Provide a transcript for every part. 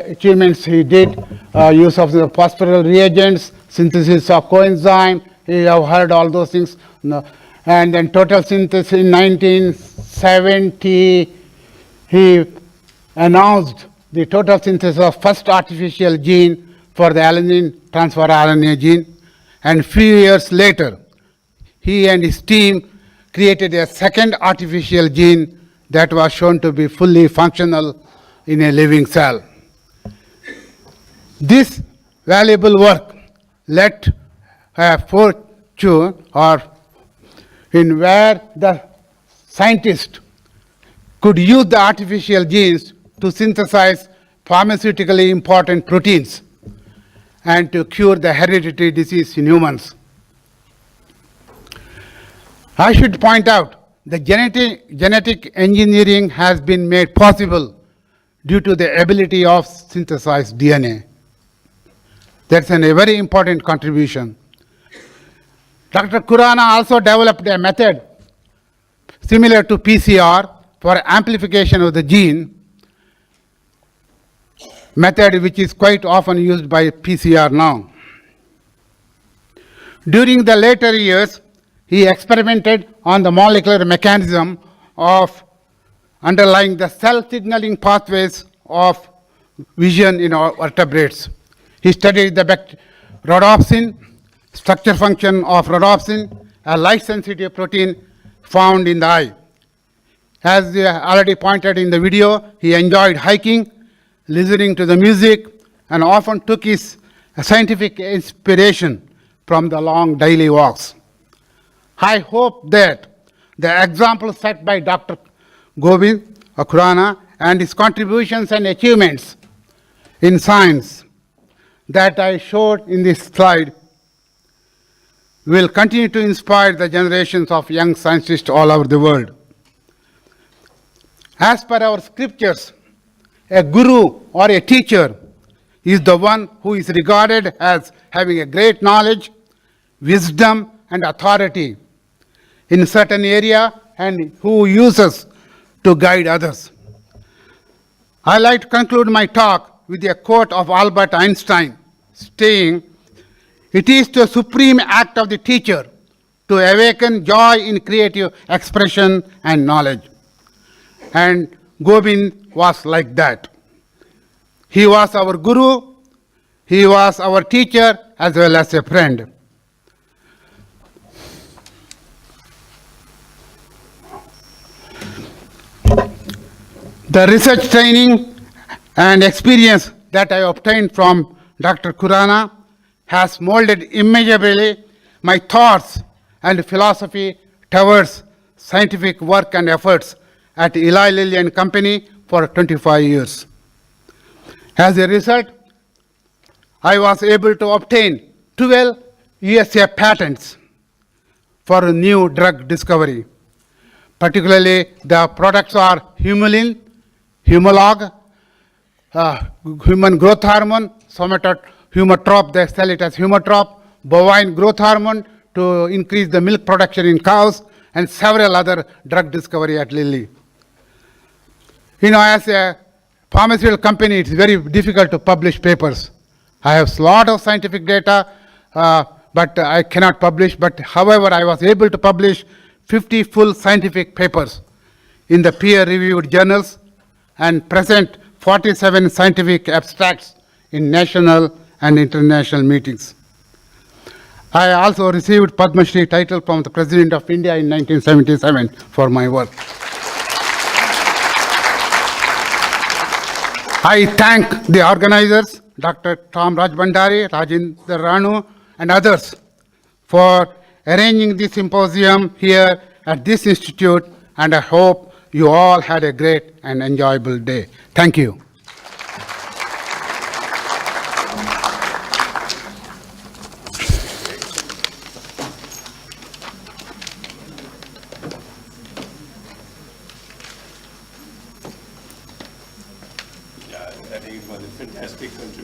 achievements he did, use of the phosphoryl reagents, synthesis of coenzyme, you have heard all those things. No. And then total synthesis in 1970, he announced the total synthesis of first artificial gene for the alanine transfer RNA gene. And few years later, he and his team created a second artificial gene that was shown to be fully functional in a living cell. This valuable work led a fortune in where the scientist could use the artificial genes to synthesize pharmaceutically important proteins and to cure the hereditary disease in humans. I should point out that genetic engineering has been made possible due to the ability of synthesized DNA. That's a very important contribution. Dr. Khurana also developed a method similar to PCR for amplification of the gene, method which is quite often used by PCR now. During the later years, he experimented on the molecular mechanism of underlying the cell signaling pathways of vision in our vertebrates. He studied the rhodopsin, structure function of rhodopsin, a light-sensitive protein found in the eye. As already pointed in the video, he enjoyed hiking, listening to the music, and often took his scientific inspiration from the long daily walks. I hope that the example set by Dr. Govind Khurana and his contributions and achievements in science that I showed in this slide will continue to inspire the generations of young scientists all over the world. As per our scriptures, a guru or a teacher is the one who is regarded as having a great knowledge, wisdom, and authority in a certain area and who uses to guide others. I like to conclude my talk with a quote of Albert Einstein saying, "It is the supreme act of the teacher to awaken joy in creative expression and knowledge." And Govind was like that. He was our guru, he was our teacher as well as a friend. The research training and experience that I obtained from Dr. Khurana has molded immeasurably my thoughts and philosophy towards scientific work and efforts at Eli Lilly and Company for 25 years. As a result, I was able to obtain 12 USA patents for a new drug discovery. Particularly, the products are Humulin, Humalog, human growth hormone, Humatrop, they sell it as Humatrop, bovine growth hormone to increase the milk production in cows, and several other drug discovery at Lilly. You know, as a pharmaceutical company, it's very difficult to publish papers. I have a lot of scientific data, but I cannot publish. But however, I was able to publish 50 full scientific papers in the peer-reviewed journals and present 47 scientific abstracts in national and international meetings. I also received Padma Shri title from the President of India in 1977 for my work. I thank the organizers, Dr. Tom Rajbandari, Rajendra Ranu, and others for arranging this symposium here at this institute, and I hope you all had a great and enjoyable day. Thank you.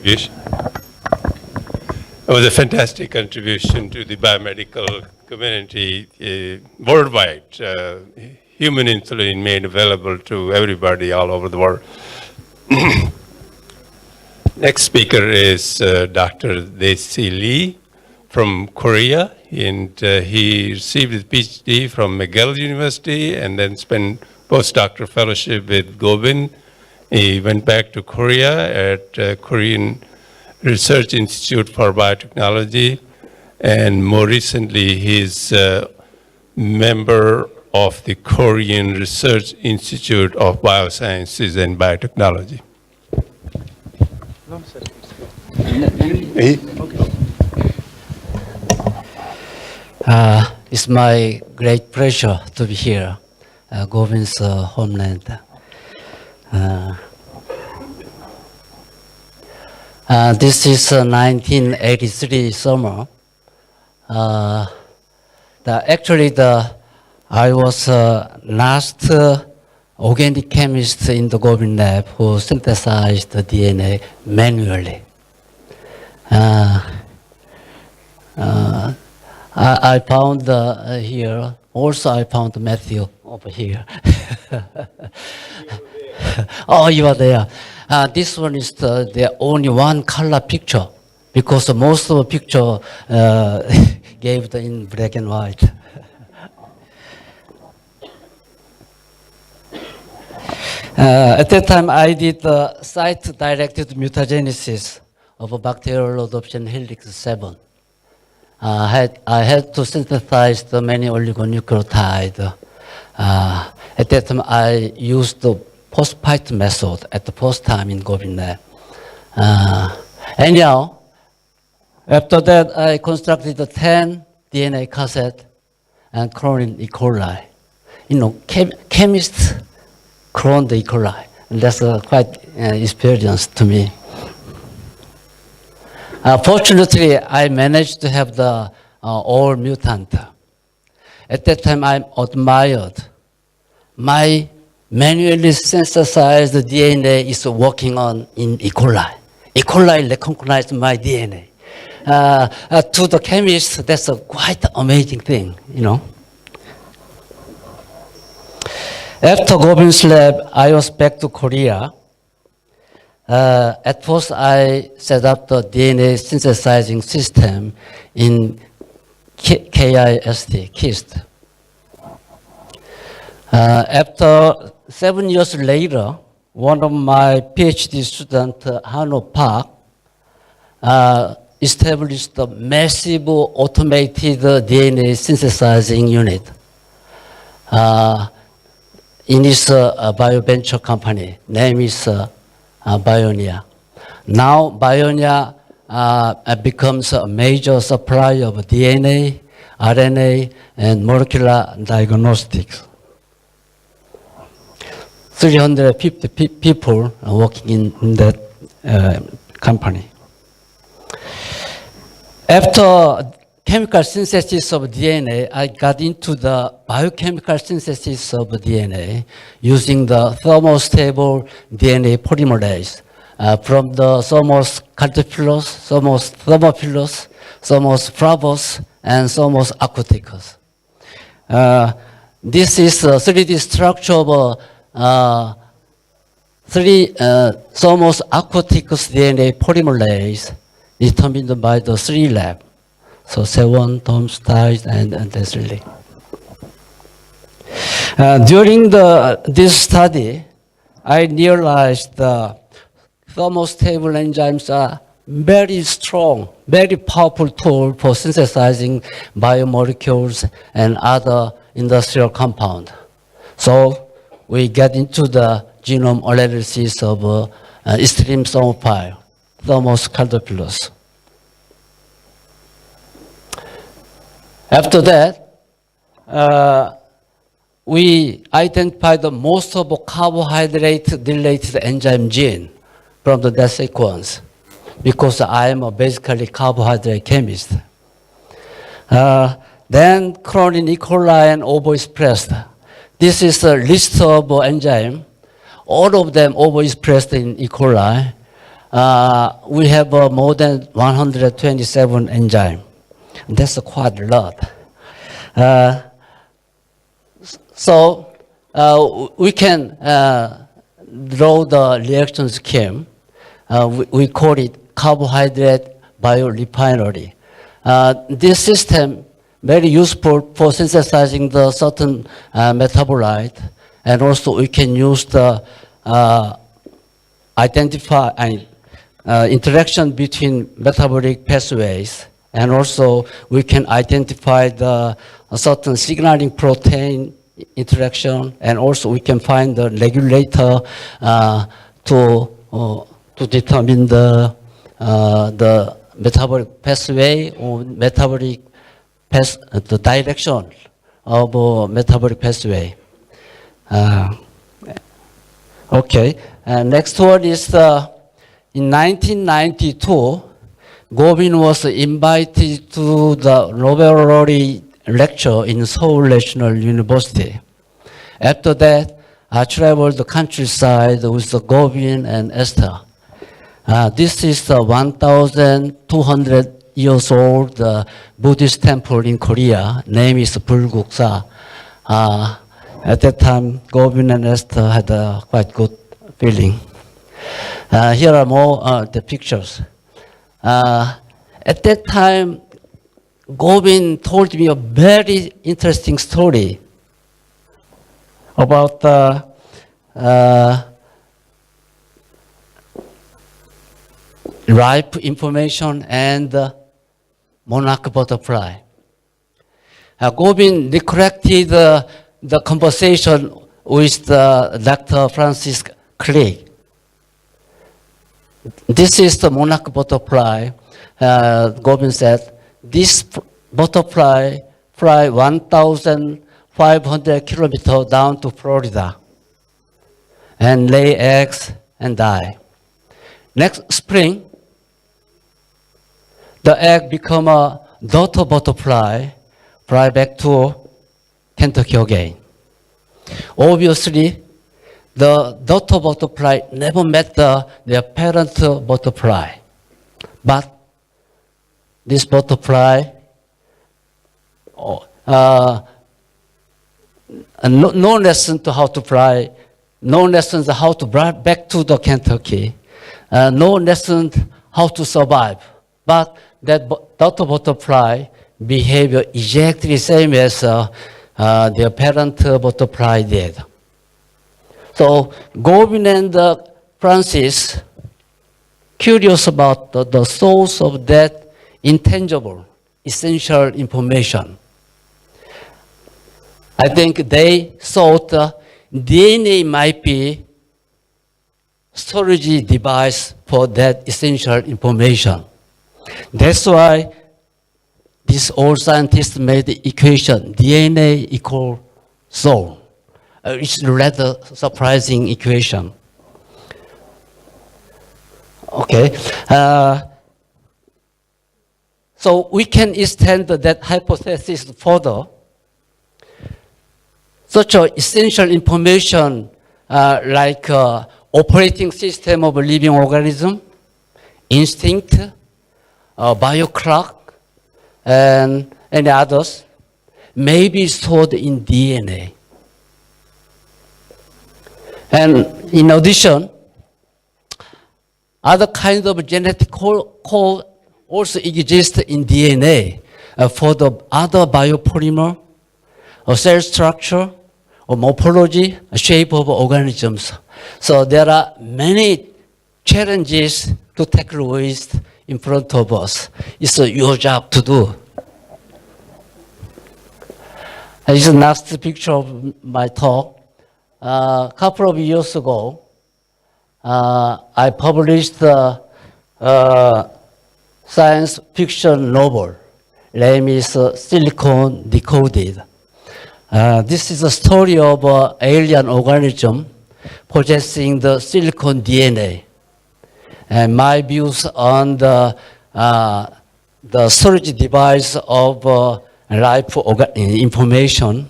It was a fantastic contribution to the biomedical community worldwide. Human insulin made available to everybody all over the world. Next speaker is Dr. Desi Lee from Korea, and he received his PhD from McGill University and then spent postdoctoral fellowship with Gobind. He went back to Korea at Korean Research Institute for Biotechnology, and more recently he's a member of the Korean Research Institute of Biosciences and Biotechnology. It's my great pleasure to be here, Govind's homeland. This is 1983 summer. I was last organic chemist in the Gobind lab who synthesized the DNA manually. I found here, also I found Matthew over here. Oh, you are there. This one is the only one color picture because most of the picture gave in black and white. At that time, I did site-directed mutagenesis of bacterial adoption helix 7. I had to synthesize the many oligonucleotides. At that time, I used the post-PITE method at the first time in Gobind lab. Anyhow, after that, I constructed the 10 DNA cassette and cloned E. coli. You know, chemists clone the E. coli. And that's quite experience to me. Fortunately, I managed to have the all mutant. At that time, I admired my manually synthesized DNA is working on in E. coli. E. coli recognized my DNA. To the chemist, that's a quite amazing thing, you know. After Gobind's lab, I was back to Korea. At first, I set up the DNA synthesizing system in KIST. After 7 years later, one of my PhD students, Hano Park, established a massive automated DNA synthesizing unit in his bioventure company. Name is Bionia. Now Bionia becomes a major supplier of DNA, RNA, and molecular diagnostics. 350 people are working in that company. After chemical synthesis of DNA, I got into the biochemical synthesis of DNA using the thermostable DNA polymerase from the Thomos caterpillars, Thomos thermophilus, Thomos flavus, and Thomos aquaticus. This is a 3D structure of Thomos aquaticus DNA polymerase determined by the 3 lab. So Sewon, Tom Stiles, and Desley. During this study, I realized the thermostable enzymes are very strong, very powerful tool for synthesizing biomolecules and other industrial compounds. So we get into the genome analysis of extreme thermophile, Thomos caterpillars. After that, we identified the most of the carbohydrate-related enzyme gene from the that sequence because I am a basically carbohydrate chemist. Then cloned E. coli and overexpressed. This is a list of enzymes. All of them overexpressed in E. coli. We have more than 127 enzymes. That's quite a lot. So we can draw the reaction scheme. we call it carbohydrate biorefinery. This system very useful for synthesizing the certain metabolite, and also we can use the interaction between metabolic pathways, and also we can identify the certain signaling protein interaction, and also we can find the regulator to determine the metabolic pathway or metabolic the direction of metabolic pathway. Okay, next one is in 1992, Govin was invited to the Nobel laureate lecture in Seoul National University. After that, I traveled the countryside with the Govin and Esther. This is the 1,200 years old Buddhist temple in Korea. Name is Bulguksa. At that time, Govin and Esther had a quite good feeling. Here are more the pictures. At that time, Govin told me a very interesting story about ripe information and monarch butterfly. Govin recollected the conversation with Dr. Francis Crick. This is the monarch butterfly. Govin said, this butterfly fly 1,500 kilometers down to Florida and lay eggs and die. Next spring, the egg become a daughter butterfly, fly back to Kentucky again. Obviously, the daughter butterfly never met their parent butterfly. But this butterfly, no lesson to how to fly, no lessons how to fly back to the Kentucky, no lesson how to survive. But that daughter butterfly behavior exactly same as their parent butterfly did. So Govin and Francis, curious about the source of that intangible, essential information. I think they thought DNA might be storage device for that essential information. That's why these old scientists made the equation DNA equal soul. It's a rather surprising equation. Okay. So we can extend that hypothesis further. Such an essential information like operating system of a living organism, instinct, bioclock, and any others may be stored in DNA. And in addition, other kinds of genetic code also exist in DNA for the other biopolymer, or cell structure, or morphology, shape of organisms. So there are many challenges to tackle with in front of us. It's your job to do. This is the last picture of my talk. A couple of years ago, I published a science fiction novel. Name is Silicon Decoded. This is a story of an alien organism possessing the silicon DNA. And my views on the storage device of life information,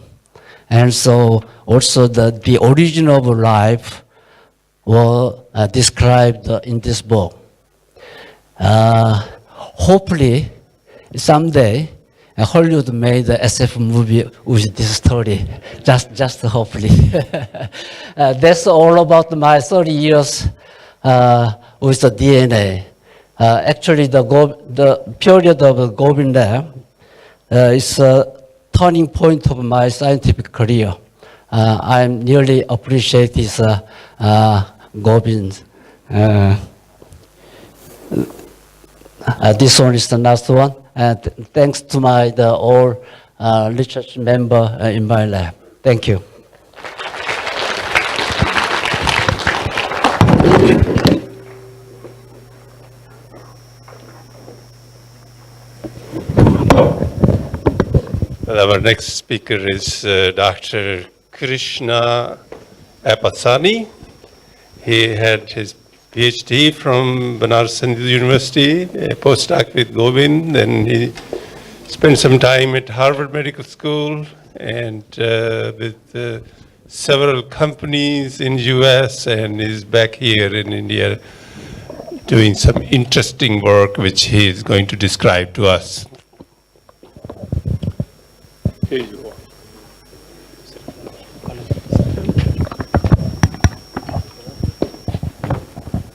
and so also the origin of life were described in this book. Hopefully, someday, Hollywood made a SF movie with this story. Just hopefully. That's all about my 30 years with the DNA. Actually, the period of Gobind Lab is a turning point of my scientific career. I really appreciate this Gobind. This one is the last one, and thanks to the all research member in my lab. Thank you. Well, our next speaker is Dr. Krishna Apasani. He had his PhD from Banaras Hindu University, a postdoc with Govind, then he spent some time at Harvard Medical School and with several companies in US, and is back here in India doing some interesting work which he is going to describe to us. Here you are.